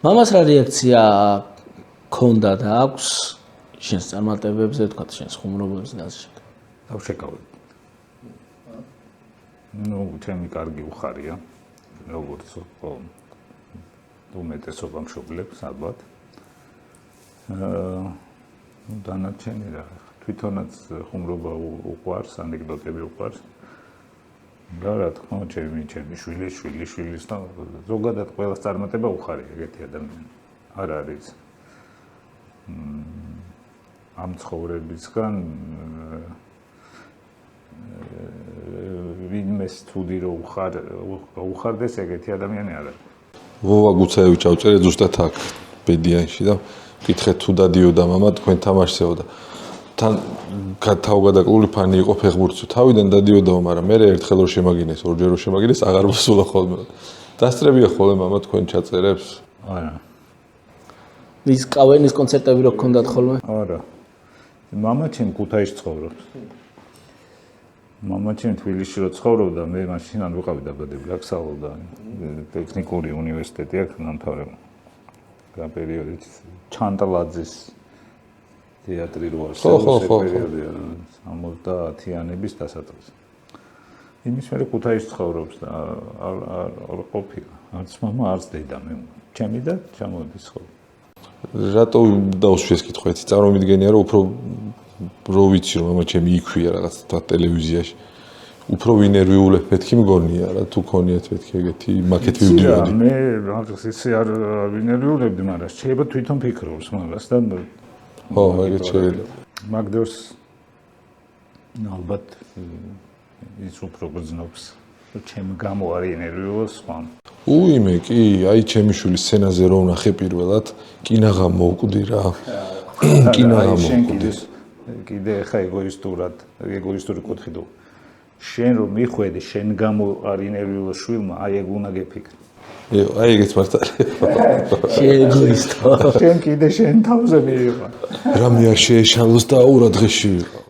მამას რა რეაქცია ქონდა და აქვს შენს წარმატებებზე, თქვა შენს ხუმრობებზე და ასე შემდეგ. დავშეკავებ. ნუ ჩემი კარგი უხარია, როგორც უმეტესობა მშობლებს ალბათ. დანარჩენი რა, თვითონაც ხუმრობა უყვარს, ანეკდოტები უყვარს. რა თქმა უნდა, ჩემი შვილის და ზოგადად ყველას წარმატება უხარია ეგეთი ადამიანი. არ არის ამ ცხოვრებისგან ვინმეს თუდი რო უხარდეს ეგეთი ადამიანი არ არის. ვოვა გუცაევიჩ ავწერე ზუსტად აქ ბედიანში და ვკითხეთ თუ დადიოდა მამა თქვენ თამაშსეოდა. თან თავგადაკლული ფანი იყო ფეხბურთში. თავიდან დადიოდაო, მაგრამ მე ერთხელ რო შემაგინეს, ორჯერ რო შემაგინეს, აღარ მოსულა ხოლმე. დასწრებია ხოლმე მამა თქვენ ჩაწერებს? არა. ის კავენის კონცერტები რო გქონდათ ხოლმე? არა. მამა ჩემ ქუთაისში ცხოვრობს. მამა ჩემ თბილისში რო ცხოვრობდა, მე მაშინ არ ვიყავი დაბადებული, აქ სწავლობდა ტექნიკური უნივერსიტეტი აქ დამთავრება. რა პერიოდით ჩანტლაძის თეატრი რო არის, პერიოდია 70-იანების დასაწყისი. იმის მერე ქუთაისში ცხოვრობს და არ ყოფილა. არც მამა, არც დედა მე. ჩემი და ჩამოდის ხოლმე. რატო დაუსვიეს კითხვა, იცი წარმომიდგენია რომ უფრო რო ვიცი რომ მამა ჩემი იქვია რაღაც ტელევიზიაში. უფრო ვინერვიულებ მეთქი მგონია რა, თუ ქონიათ მეთქი ეგეთი მაკეთ ვიდეოდი. მე რაღაც ისე არ ვინერვიულებდი, მაგრამ შეიძლება თვითონ ფიქრობს მაგას და ხო, ეგეთ შეიძლება. მაგდროს ალბათ ის უფრო გძნობს. ჩემ გამო არ ინერვიულობს ხომ. უიმე კი, აი ჩემი შვილი სცენაზე რო ვნახე პირველად, კინაღა მოვკვდი რა. კინაღა მოვკვდი. კიდე ხა ეგოისტური კუთხით. შენ რომ მიხვედი, შენ გამო არ ინერვიულოს შვილმა, აი ეგ უნდა გეფიქრე. აი ეგეც მართალია. შეეგოისტო. შენ კიდე შენ თავზე მიიღო. რამე არ შეეშალოს და აურა დღეში ვიყო.